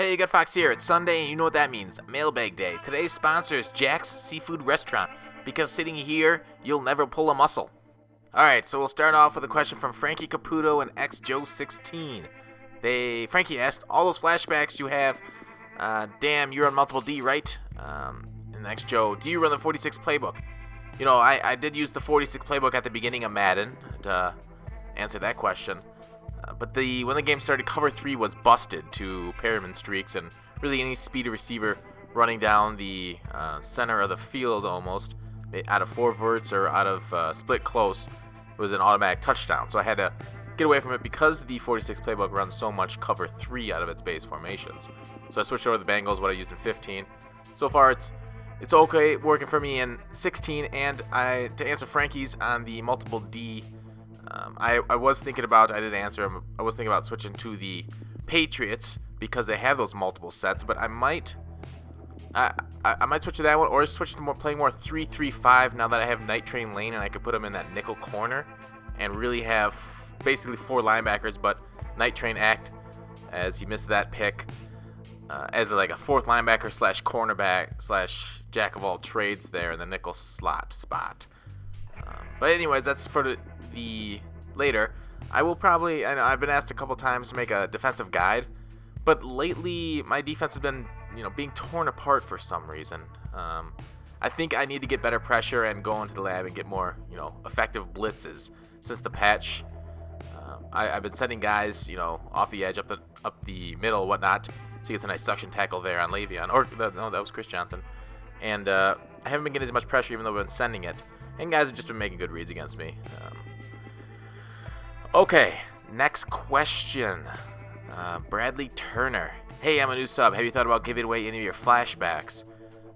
Hey, GutFoxx here. It's Sunday, and you know what that means. Mailbag day. Today's sponsor is Jack's Seafood Restaurant, because sitting here, you'll never pull a muscle. Alright, so we'll start off with a question from Frankie Caputo and XJoe16. Frankie asked, all those flashbacks you have, damn, you're on multiple D, right? And XJoe, do you run the 46 playbook? You know, I did use the 46 playbook at the beginning of Madden to answer that question. But when the game started, cover 3 was busted to pyramid streaks, and really any speedy receiver running down the center of the field almost, out of 4 verts or out of split close, was an automatic touchdown. So I had to get away from it because the 46 playbook runs so much cover 3 out of its base formations. So I switched over to the Bengals, what I used in 15. So far it's okay working for me in 16, and to answer Frankie's on the multiple D, I was thinking about, I did answer him, I was thinking about switching to the Patriots because they have those multiple sets, but I might switch to that one, or switch to playing more 3-3-5 now that I have Night Train Lane and I could put him in that nickel corner and really have basically 4 linebackers, but Night Train act as he missed that pick as like a 4th linebacker / cornerback / jack of all trades there in the nickel slot spot. But anyways, that's for the later. I will probably, I know I've been asked a couple times to make a defensive guide, but lately my defense has been, being torn apart for some reason. I think I need to get better pressure and go into the lab and get more, effective blitzes since the patch. I've been sending guys, off the edge, up the middle, whatnot. So he gets a nice suction tackle there on Le'Veon, no, that was Chris Johnson. And I haven't been getting as much pressure even though I've been sending it. And guys have just been making good reads against me. Okay, next question. Bradley Turner. Hey, I'm a new sub. Have you thought about giving away any of your flashbacks?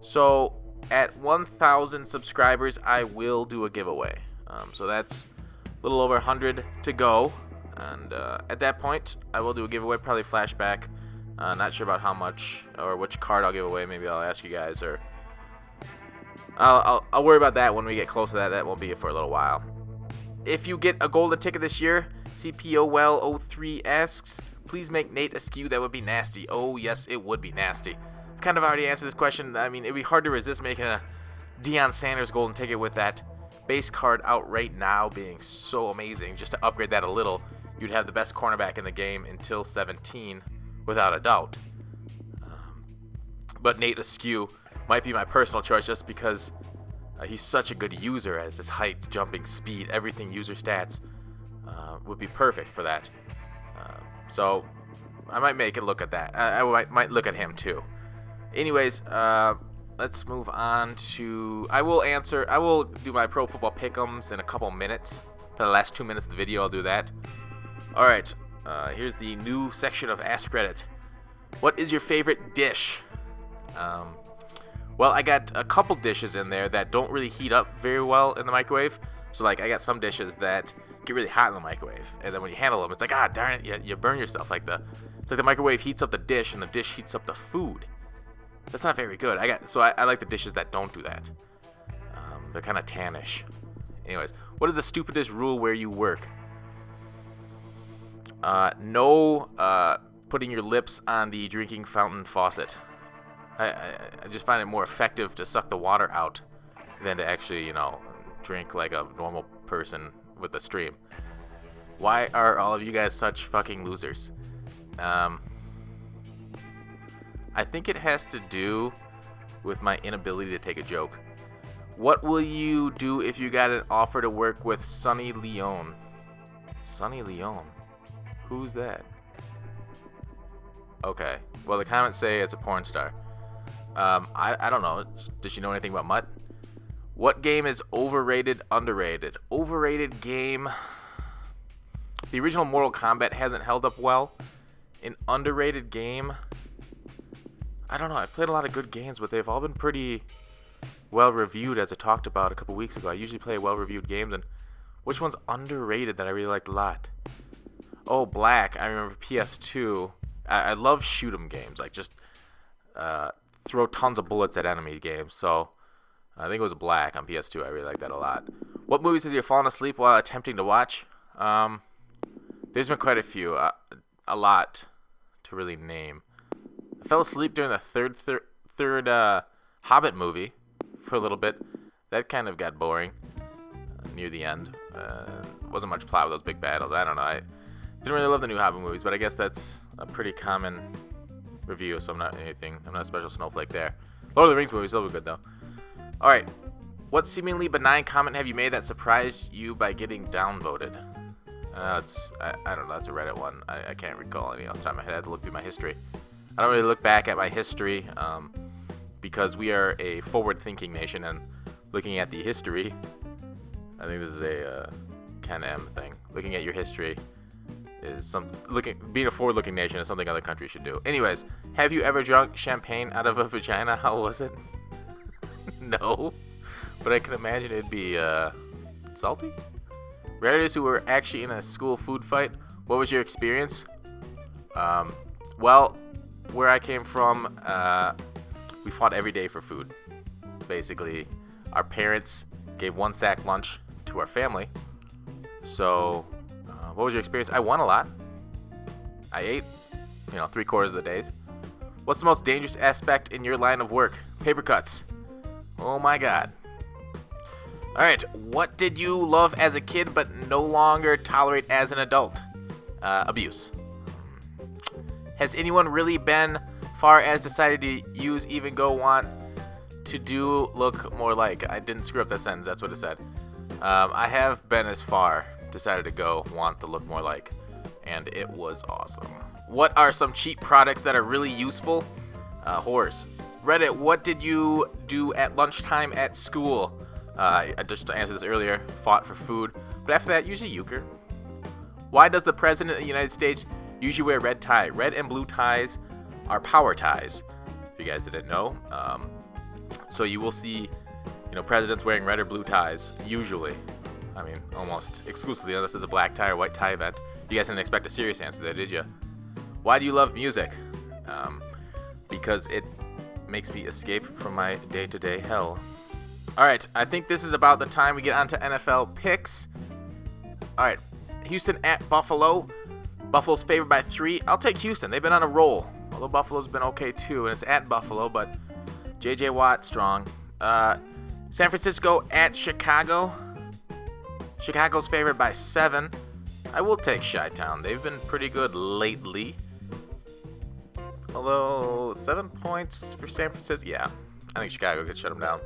So, at 1,000 subscribers, I will do a giveaway. So that's a little over 100 to go. And at that point, I will do a giveaway, probably flashback. Not sure about how much or which card I'll give away. Maybe I'll ask you guys, or I'll worry about that when we get close to that. That won't be for a little while. If you get a golden ticket this year, CPOL03 asks, please make Nate askew. That would be nasty. Oh, yes, it would be nasty. I've kind of already answered this question. I mean, it'd be hard to resist making a Deion Sanders golden ticket with that base card out right now being so amazing. Just to upgrade that a little, you'd have the best cornerback in the game until 17, without a doubt. But Nate askew might be my personal choice just because he's such a good user, as his height, jumping, speed, everything, user stats would be perfect for that. So I might make it look at that. I might look at him too. Anyways, let's move on to, I will do my pro football pick'ems in a couple minutes. For the last 2 minutes of the video, I'll do that. Alright, here's the new section of askreddit. What is your favorite dish? Well, I got a couple dishes in there that don't really heat up very well in the microwave. So, I got some dishes that get really hot in the microwave, and then when you handle them, it's like, darn it, you burn yourself. It's like the microwave heats up the dish, and the dish heats up the food. That's not very good. I like the dishes that don't do that. They're kind of tannish. Anyways, what is the stupidest rule where you work? No putting your lips on the drinking fountain faucet. I just find it more effective to suck the water out than to actually, drink like a normal person with the stream. Why are all of you guys such fucking losers? I think it has to do with my inability to take a joke. What will you do if you got an offer to work with Sunny Leone? Sunny Leone? Who's that? Okay. Well, the comments say it's a porn star. I don't know. Does she know anything about Mutt? What game is overrated, underrated? Overrated game. The original Mortal Kombat hasn't held up well. An underrated game. I don't know. I've played a lot of good games, but they've all been pretty well reviewed, as I talked about a couple weeks ago. I usually play well reviewed games, and which one's underrated that I really liked a lot? Oh, Black. I remember PS2. I love shoot 'em games, like just throw tons of bullets at enemy games. So I think it was Black on PS2. I really like that a lot. What movies have you fallen asleep while attempting to watch? There's been quite a few, a lot to really name. I fell asleep during the third Hobbit movie for a little bit. That kind of got boring near the end. Wasn't much plot with those big battles. I don't know. I didn't really love the new Hobbit movies, but I guess that's a pretty common review, so I'm not a special snowflake there. Lord of the Rings movies still were good though. All right, what seemingly benign comment have you made that surprised you by getting downvoted? I don't know. That's a Reddit one. I can't recall any off the top of my head. I had to look through my history. I don't really look back at my history because we are a forward-thinking nation, and looking at the history, I think this is a Ken M thing. Looking at your history is being a forward-looking nation is something other countries should do. Anyways, have you ever drunk champagne out of a vagina? How was it? No, but I can imagine it'd be salty. Redditors who were actually in a school food fight. What was your experience? Well, where I came from, we fought every day for food. Basically, our parents gave one sack lunch to our family. So, what was your experience? I won a lot. I ate, 3/4 of the days. What's the most dangerous aspect in your line of work? Paper cuts. Oh my God. All right, what did you love as a kid but no longer tolerate as an adult? Abuse. Has anyone really been far as decided to use even go want to do look more like? I didn't screw up that sentence, that's what it said. I have been as far decided to go want to look more like, and it was awesome. What are some cheap products that are really useful? Whores. Reddit, what did you do at lunchtime at school? I just answered this earlier, fought for food, but after that, usually euchre. Why does the President of the United States usually wear red tie? Red and blue ties are power ties, if you guys didn't know. So you will see, presidents wearing red or blue ties, usually. I mean, almost exclusively, unless it's a black tie or white tie event. You guys didn't expect a serious answer there, did you? Why do you love music? Because it makes me escape from my day-to-day hell. All right, I think this is about the time we get onto NFL picks. All right, Houston at Buffalo. Buffalo's favored by 3. I'll take Houston. They've been on a roll. Although Buffalo's been okay too, and it's at Buffalo, but J.J. Watt strong. San Francisco at Chicago. Chicago's favored by 7. I will take Chi-Town. They've been pretty good lately. Although 7 points for San Francisco, yeah, I think Chicago could shut them down.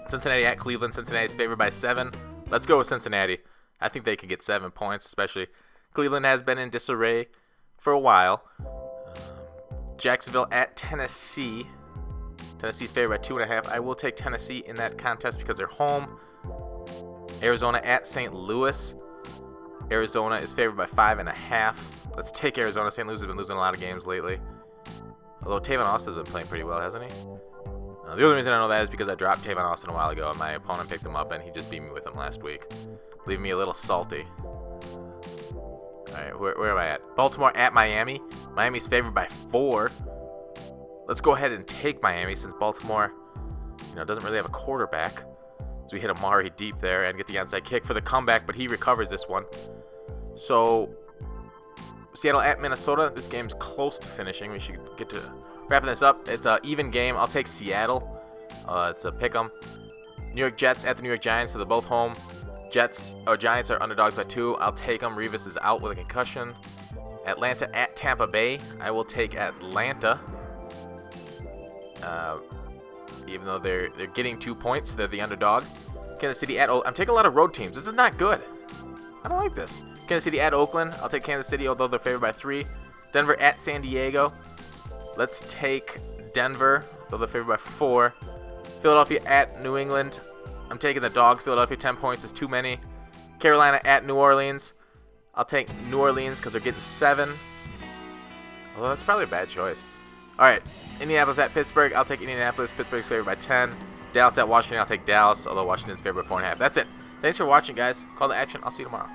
Cincinnati at Cleveland. Cincinnati's favored by 7. Let's go with Cincinnati. I think they could get 7 points, especially Cleveland has been in disarray for a while. Jacksonville at Tennessee. Tennessee's favored by 2.5. I will take Tennessee in that contest because they're home. Arizona at St. Louis. Arizona is favored by 5.5. Let's take Arizona. St. Louis has been losing a lot of games lately. Although Tavon Austin's been playing pretty well, hasn't he? The only reason I know that is because I dropped Tavon Austin a while ago, and my opponent picked him up, and he just beat me with him last week. Leaving me a little salty. All right, where am I at? Baltimore at Miami. Miami's favored by 4. Let's go ahead and take Miami since Baltimore, doesn't really have a quarterback. So we hit Amari deep there and get the onside kick for the comeback, but he recovers this one. So Seattle at Minnesota. This game's close to finishing. We should get to wrapping this up. It's an even game. I'll take Seattle. It's a pick'em. New York Jets at the New York Giants, so they're both home. Giants are underdogs by 2. I'll take them. Revis is out with a concussion. Atlanta at Tampa Bay. I will take Atlanta. Even though they're getting 2 points, they're the underdog. Kansas City at I'm taking a lot of road teams. This is not good. I don't like this. Kansas City at Oakland. I'll take Kansas City, although they're favored by 3. Denver at San Diego. Let's take Denver, though they're favored by 4. Philadelphia at New England. I'm taking the dogs. Philadelphia 10 points is too many. Carolina at New Orleans. I'll take New Orleans because they're getting 7. Although that's probably a bad choice. All right, Indianapolis at Pittsburgh. I'll take Indianapolis. Pittsburgh's favored by 10. Dallas at Washington. I'll take Dallas, although Washington's favored by 4.5. That's it. Thanks for watching, guys. Call to action. I'll see you tomorrow.